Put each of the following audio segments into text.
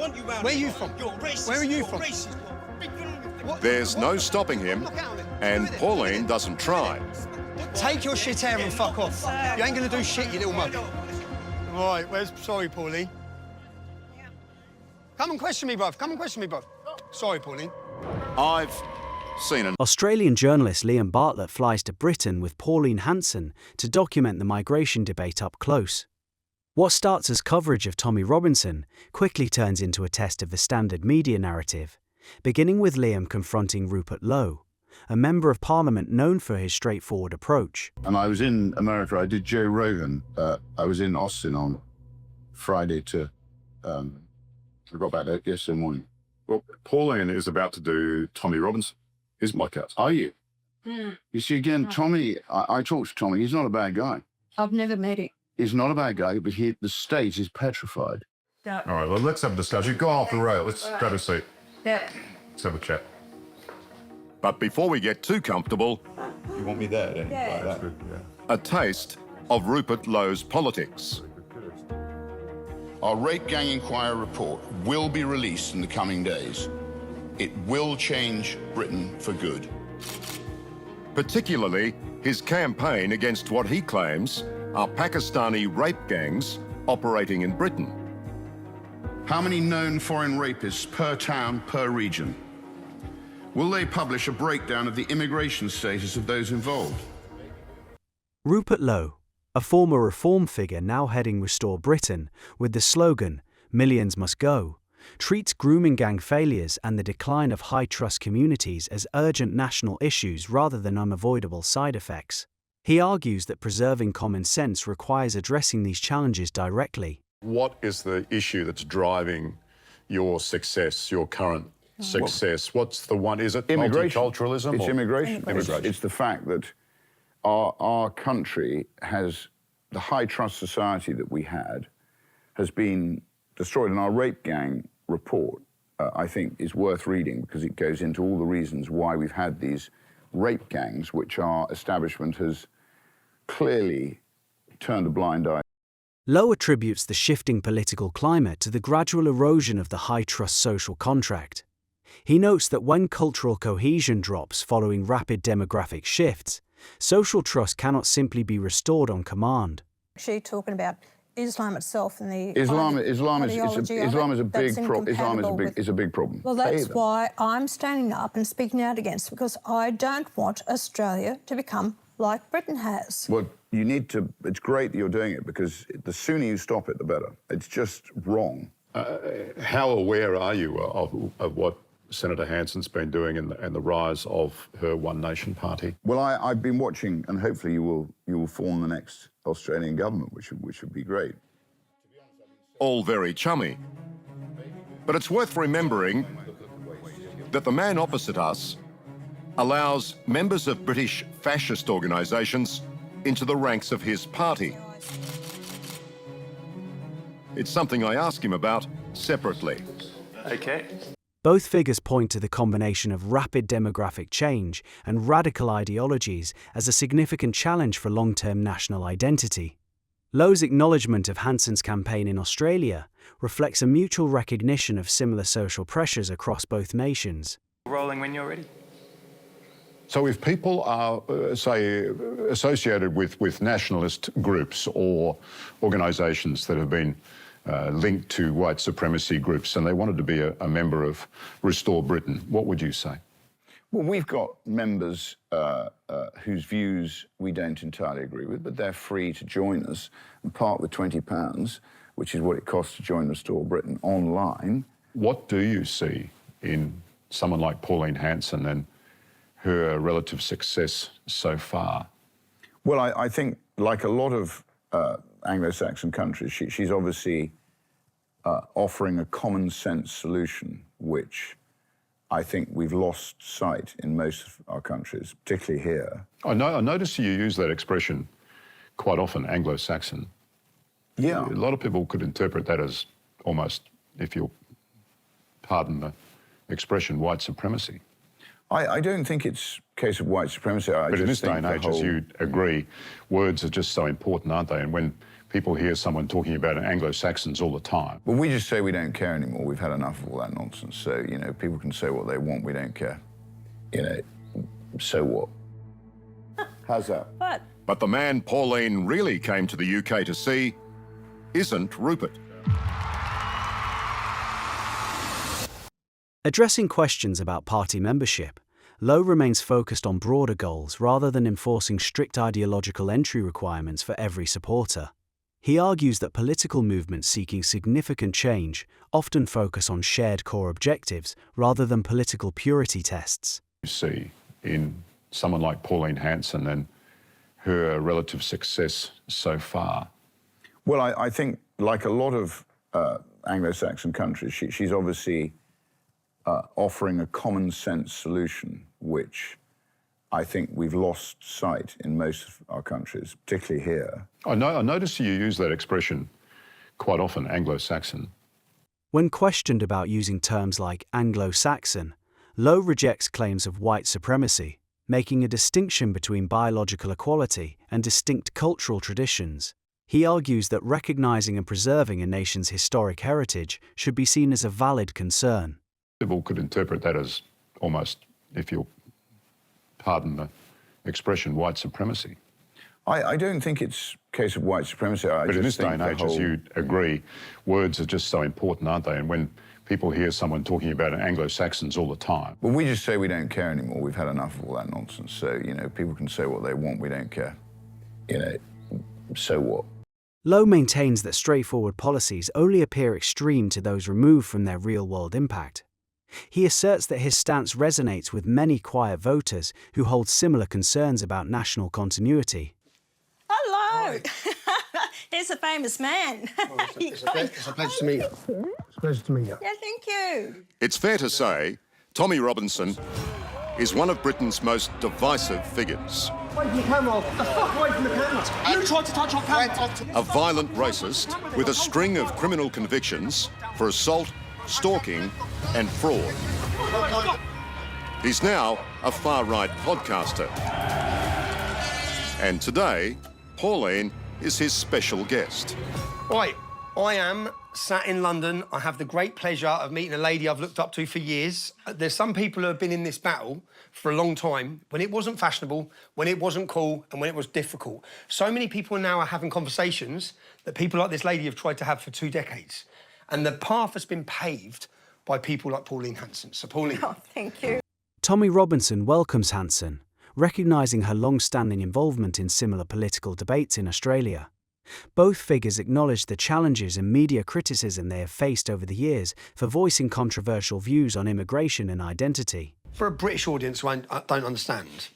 want you around. Where are you from? You're racist. Where are you from? Racist. There's no stopping him, and Pauline doesn't try. Take your shit hair and fuck off. You ain't gonna do shit, you little mug. All right, sorry, Pauline. Come and question me, bruv. Come and question me, bruv. Sorry, Pauline. I've seen an... Australian journalist Liam Bartlett flies to Britain with Pauline Hansen to document the migration debate up close. What starts as coverage of Tommy Robinson quickly turns into a test of the standard media narrative, beginning with Liam confronting Rupert Lowe, a member of Parliament known for his straightforward approach. And I was in America. I did Joe Rogan. I was in Austin on Friday to... I got back there yesterday morning. Well, Pauline is about to do Tommy Robinson, his podcast. Are you? You see, again, Tommy, I talked to Tommy. He's not a bad guy. I've never met him. He's not a bad guy, but the state is petrified. All right, well, let's have a discussion. Go off the rail. Let's grab a seat. Yeah. Let's have a chat. But before we get too comfortable, You want me there, then? Yeah. That's good, yeah. a taste of Rupert Lowe's politics. Our rape gang inquiry report will be released in the coming days. It will change Britain for good. Particularly his campaign against what he claims are Pakistani rape gangs operating in Britain. How many known foreign rapists per town, per region? Will they publish a breakdown of the immigration status of those involved? Rupert Lowe, a former reform figure now heading Restore Britain with the slogan, "Millions must go," treats grooming gang failures and the decline of high-trust communities as urgent national issues rather than unavoidable side effects. He argues that preserving common sense requires addressing these challenges directly. What is the issue that's driving your success, your current success? What's the one? Is it Immigration. multiculturalism? It's or- immigration. Immigration. It's the fact that our country has, the high trust society that we had has been destroyed. And our rape gang report, I think, is worth reading because it goes into all the reasons why we've had these rape gangs, which our establishment has clearly turned a blind eye. Lowe attributes the shifting political climate to the gradual erosion of the high-trust social contract. He notes that when cultural cohesion drops following rapid demographic shifts, social trust cannot simply be restored on command. Actually talking about Islam itself and the Islam is a big that's problem. Islam incompatible is a big problem. Well, that's Either. why I'm standing up and speaking out against it, because I don't want Australia to become like Britain has. Well, you need to, it's great that you're doing it because the sooner you stop it, the better. It's just wrong. How aware are you of what Senator Hansen's been doing and the rise of her One Nation party? Well, I've been watching, and hopefully you will form the next Australian government, which would be great. All very chummy. But it's worth remembering that the man opposite us allows members of British fascist organisations into the ranks of his party. It's something I ask him about separately. Okay. Both figures point to the combination of rapid demographic change and radical ideologies as a significant challenge for long-term national identity. Lowe's acknowledgement of Hansen's campaign in Australia reflects a mutual recognition of similar social pressures across both nations. Rolling when you're ready. So if people are, say, associated with nationalist groups or organisations that have been linked to white supremacy groups and they wanted to be a member of Restore Britain, what would you say? Well, we've got members whose views we don't entirely agree with, but they're free to join us and part with £20, which is what it costs to join Restore Britain online. What do you see in someone like Pauline Hansen and her relative success so far? Well, I think, like a lot of Anglo-Saxon countries, she's obviously offering a common sense solution, which I think we've lost sight in most of our countries, particularly here. I notice you use that expression quite often, Anglo-Saxon. Yeah. A lot of people could interpret that as almost, if you'll pardon the expression, white supremacy. I don't think it's a case of white supremacy. But in this day and age, as you agree, words are just so important, aren't they? And when people hear someone talking about Anglo-Saxons all the time. Well, we just say we don't care anymore. We've had enough of all that nonsense. So, you know, people can say what they want. We don't care. You know, so what? How's that? What? But the man Pauline really came to the UK to see isn't Rupert. Addressing questions about party membership, Lowe remains focused on broader goals rather than enforcing strict ideological entry requirements for every supporter. He argues that political movements seeking significant change often focus on shared core objectives rather than political purity tests. You see in someone like Pauline Hansen and her relative success so far. Well, I think, like a lot of Anglo-Saxon countries, she's obviously offering a common-sense solution, which I think we've lost sight in most of our countries, particularly here. I notice you use that expression quite often, Anglo-Saxon. When questioned about using terms like Anglo-Saxon, Lowe rejects claims of white supremacy, making a distinction between biological equality and distinct cultural traditions. He argues that recognizing and preserving a nation's historic heritage should be seen as a valid concern. People could interpret that as almost, if you'll pardon the expression, white supremacy. I don't think it's a case of white supremacy. But in this day and age, as you agree, words are just so important, aren't they? And when people hear someone talking about Anglo-Saxons all the time. Well, we just say we don't care anymore. We've had enough of all that nonsense. So, you know, people can say what they want. We don't care. You know, so what? Lowe maintains that straightforward policies only appear extreme to those removed from their real-world impact. He asserts that his stance resonates with many quiet voters who hold similar concerns about national continuity. Hello. Here's a famous man. It's a pleasure to meet you. It's a pleasure to meet you. Yeah, thank you. It's fair to say Tommy Robinson is one of Britain's most divisive figures. Away from the camera. The fuck away from the camera. You tried to touch our camera. A violent racist with a string of criminal convictions for assault, stalking and fraud. He's now a far-right podcaster. And today, Pauline is his special guest. Right, I am sat in London. I have the great pleasure of meeting a lady I've looked up to for years. There's some people who have been in this battle for a long time, when it wasn't fashionable, when it wasn't cool, and when it was difficult. So many people now are having conversations that people like this lady have tried to have for 2 decades. And the path has been paved by people like Pauline Hansen. So, Pauline. Oh, thank you. Tommy Robinson welcomes Hansen, recognising her long-standing involvement in similar political debates in Australia. Both figures acknowledge the challenges and media criticism they have faced over the years for voicing controversial views on immigration and identity. For a British audience who don't understand,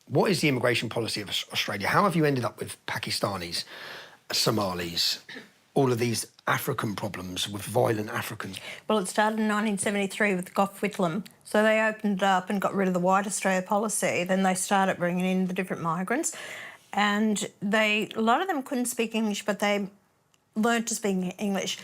what is the immigration policy of Australia? How have you ended up with Pakistanis, Somalis, all of these African problems with violent Africans? Well, it started in 1973 with Gough Whitlam. So they opened up and got rid of the White Australia policy. Then they started bringing in the different migrants. And a lot of them couldn't speak English, but they learned to speak English.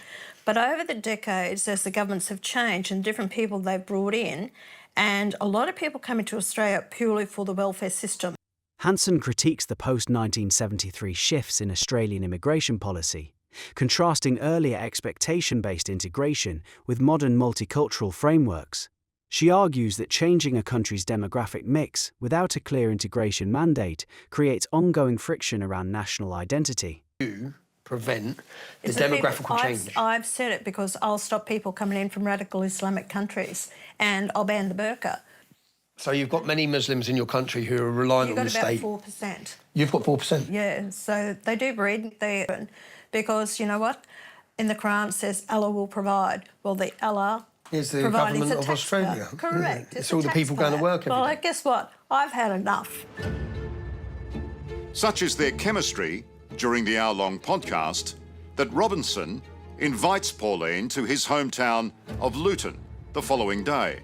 But over the decades, as the governments have changed and different people they've brought in, and a lot of people come into Australia purely for the welfare system. Hansen critiques the post-1973 shifts in Australian immigration policy, contrasting earlier expectation-based integration with modern multicultural frameworks. She argues that changing a country's demographic mix without a clear integration mandate creates ongoing friction around national identity. You prevent the demographical change. I've said it because I'll stop people coming in from radical Islamic countries and I'll ban the burqa. So you've got many Muslims in your country who are reliant on the state. You've got about 4%. You've got 4%? Yeah, so they do breed. Because, you know what? In the Quran it says Allah will provide. Well, the Allah is the government of Australia. Correct. It's all the people going to work every day. Well, guess what? I've had enough. Such is their chemistry during the hour-long podcast that Robinson invites Pauline to his hometown of Luton the following day.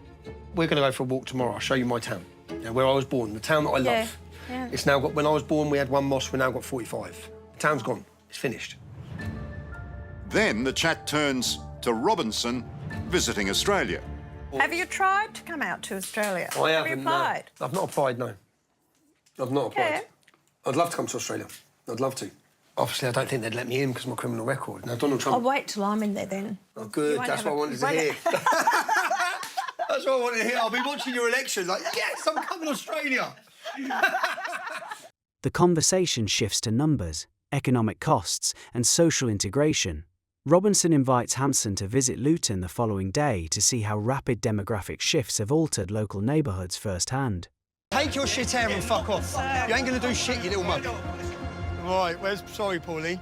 We're going to go for a walk tomorrow. I'll show you my town, where I was born, the town that I love. Yeah. It's now got, when I was born, we had 1 mosque, we've now got 45. The town's gone. It's finished. Then the chat turns to Robinson visiting Australia. Have you tried to come out to Australia? I Have you haven't, applied? I've not applied, no. I've not applied. Yeah. I'd love to come to Australia. I'd love to. Obviously, I don't think they'd let me in because of my criminal record. Now, Donald I'll Trump... wait till I'm in there then. Oh, good. That's what I wanted to hear. That's what I wanted to hear. I'll be watching your election like, yes, I'm coming to Australia. The conversation shifts to numbers, economic costs, and social integration. Robinson invites Hansen to visit Luton the following day to see how rapid demographic shifts have altered local neighbourhoods firsthand. Take your shit hair and fuck off. You ain't going to do shit, you little mug. Right, sorry, Pauline.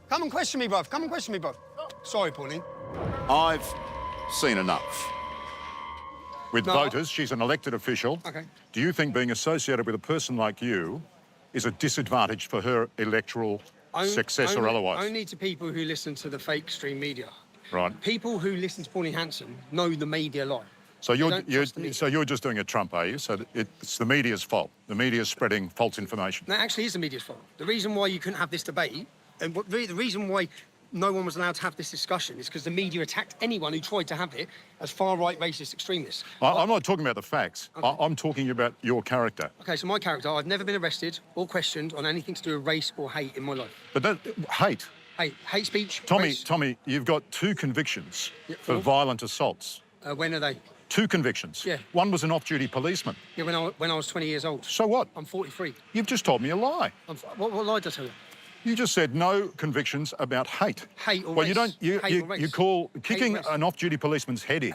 Come and question me, bruv. Come and question me, bruv. Sorry, Pauline. I've seen enough. With voters, she's an elected official. OK. Do you think being associated with a person like you is a disadvantage for her electoral success or otherwise? Only to people who listen to the fake stream media. Right. People who listen to Pauline Hansen know the media lie. So you're just doing a Trump, are you? So it's the media's fault. The media's spreading false information. That actually is the media's fault. The reason why you couldn't have this debate, and the reason why no one was allowed to have this discussion is because the media attacked anyone who tried to have it as far-right racist extremists. I'm not talking about the facts. Okay. I'm talking about your character. OK, so my character, I've never been arrested or questioned on anything to do with race or hate in my life. But that, hate. Hate speech, race. Tommy, you've got 2 convictions for for? violent assaults. When are they? 2 convictions. Yeah. One was an off-duty policeman. Yeah, when I was 20 years old. So what? I'm 43. You've just told me a lie. What lie did I tell you? You just said no conviction about hate. Hate or well, race. you don't. Hate or race. You call kicking race. an off-duty policeman's head in.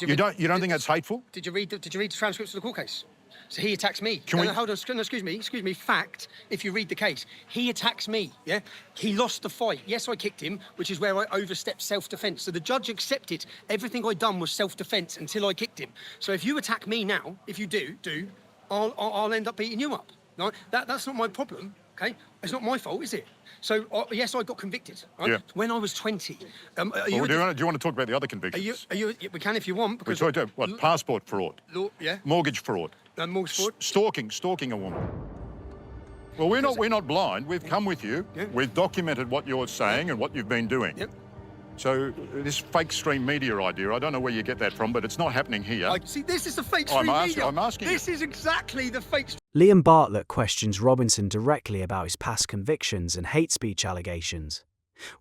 You don't think that's hateful? Did you read the transcripts of the court case? So he attacks me. Can we... Hold on, excuse me. Fact, if you read the case, he attacks me, yeah? He lost the fight. Yes, I kicked him, which is where I overstepped self-defence. So the judge accepted everything I'd done was self-defence until I kicked him. So if you attack me now, if you do, I'll end up beating you up. Right? That's not my problem, okay? It's not my fault, is it? So, yes, I got convicted, right? Yeah. When I was 20. Do you want to talk about the other convictions? We can if you want, because... What, passport fraud? Yeah. Mortgage fraud? Mortgage fraud? Stalking a woman. Well, we're not blind. We've come with you. Yeah. We've documented what you're saying and what you've been doing. Yep. So this fake stream media idea, I don't know where you get that from, but it's not happening here. See, this is the fake stream media. I'm asking you. This is exactly the fake... Liam Bartlett questions Robinson directly about his past convictions and hate speech allegations.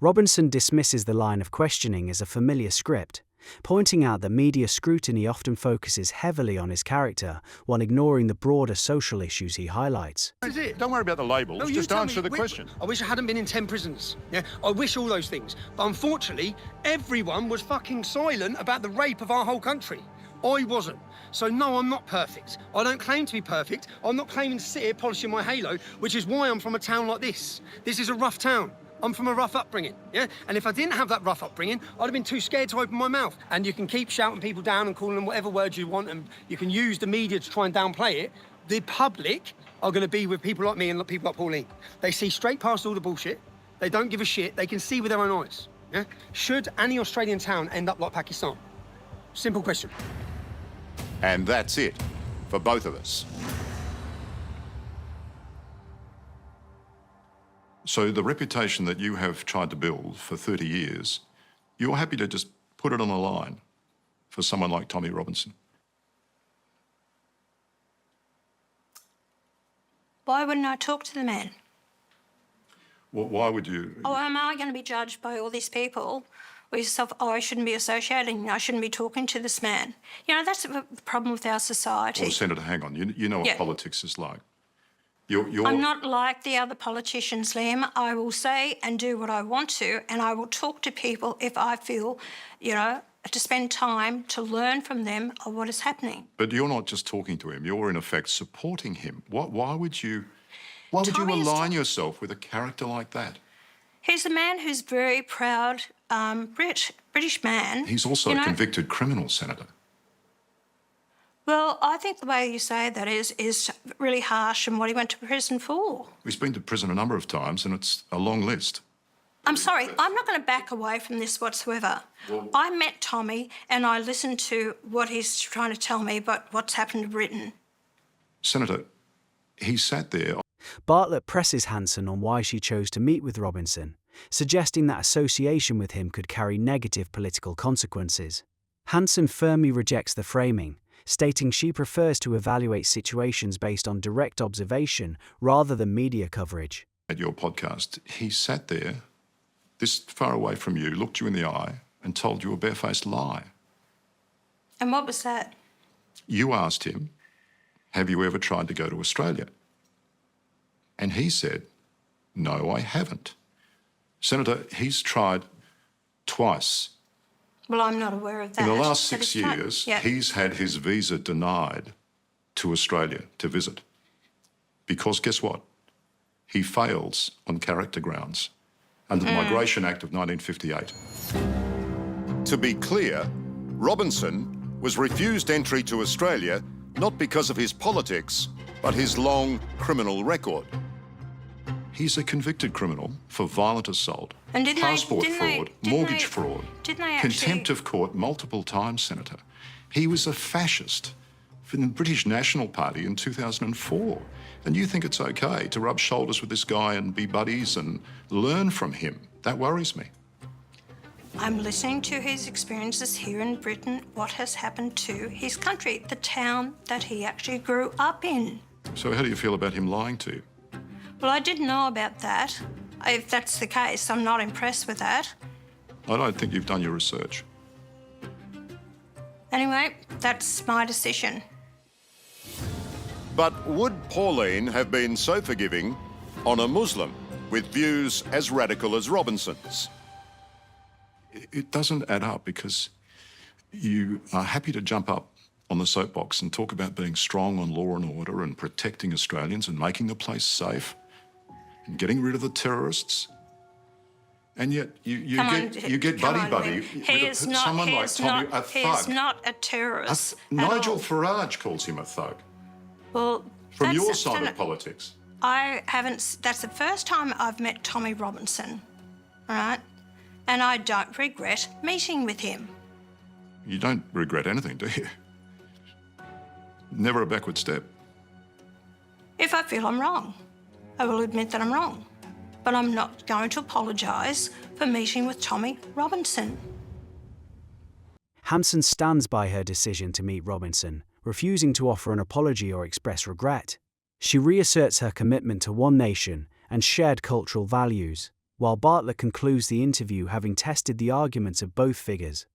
Robinson dismisses the line of questioning as a familiar script, pointing out that media scrutiny often focuses heavily on his character while ignoring the broader social issues he highlights. This is it. Don't worry about the labels, No, just tell answer me, the question. I wish I hadn't been in 10 prisons. Yeah, I wish all those things. But unfortunately, everyone was fucking silent about the rape of our whole country. I wasn't. So no, I'm not perfect. I don't claim to be perfect. I'm not claiming to sit here polishing my halo, which is why I'm from a town like this. This is a rough town. I'm from a rough upbringing, yeah? And if I didn't have that rough upbringing, I'd have been too scared to open my mouth. And you can keep shouting people down and calling them whatever words you want, and you can use the media to try and downplay it. The public are going to be with people like me and people like Pauline. They see straight past all the bullshit. They don't give a shit. They can see with their own eyes, yeah? Should any Australian town end up like Pakistan? Simple question. And that's it for both of us. So the reputation that you have tried to build for 30 years, you're happy to just put it on the line for someone like Tommy Robinson? Why wouldn't I talk to the man? Well, why would you? Oh, am I going to be judged by all these people? Or yourself, oh, I shouldn't be associating, I shouldn't be talking to this man. You know, that's the problem with our society. Well, Senator, hang on. You know what politics is like. I'm not like the other politicians, Liam. I will say and do what I want to, and I will talk to people if I feel, you know, to spend time to learn from them of what is happening. But you're not just talking to him. You're, in effect, supporting him. Why would you align yourself with a character like that? He's a man who's very proud, British man. He's also a convicted criminal, Senator. Well, I think the way you say that is really harsh and what he went to prison for. He's been to prison a number of times, and it's a long list. I'm sorry, I'm not going to back away from this whatsoever. I met Tommy and I listened to what he's trying to tell me about what's happened to Britain. Senator, he sat there. Bartlett presses Hansen on why she chose to meet with Robinson, suggesting that association with him could carry negative political consequences. Hansen firmly rejects the framing, stating she prefers to evaluate situations based on direct observation rather than media coverage. at your podcast, he sat there, this far away from you, looked you in the eye and told you a barefaced lie. And what was that? You asked him, have you ever tried to go to Australia? And he said, no, I haven't. Senator, he's tried twice. Well, I'm not aware of that. In the last But 6 it's not- years, yeah. he's had his visa denied to Australia to visit. Because guess what? He fails on character grounds under the Migration Act of 1958. To be clear, Robinson was refused entry to Australia not because of his politics, but his long criminal record. He's a convicted criminal for violent assault, And didn't they- passport didn't they- fraud, didn't mortgage they- fraud, didn't they actually- contempt of court multiple times, Senator. He was a fascist in the British National Party in 2004. And you think it's okay to rub shoulders with this guy and be buddies and learn from him? That worries me. I'm listening to his experiences here in Britain, what has happened to his country, the town that he actually grew up in. So how do you feel about him lying to you? Well, I didn't know about that. If that's the case, I'm not impressed with that. I don't think you've done your research. Anyway, that's my decision. But would Pauline have been so forgiving on a Muslim with views as radical as Robinson's? It doesn't add up because you are happy to jump up on the soapbox and talk about being strong on law and order and protecting Australians and making the place safe and getting rid of the terrorists. And yet you get buddy-buddy with someone like Tommy, a He is thug. not a terrorist. at Nigel all. Farage calls him a thug. Well, From that's your a- side of politics. I haven't. That's the first time I've met Tommy Robinson, all right? And I don't regret meeting with him. You don't regret anything, do you? Never a backward step. If I feel I'm wrong, I will admit that I'm wrong. But I'm not going to apologise for meeting with Tommy Robinson. Hansen stands by her decision to meet Robinson, refusing to offer an apology or express regret. She reasserts her commitment to one nation and shared cultural values, while Bartlett concludes the interview having tested the arguments of both figures.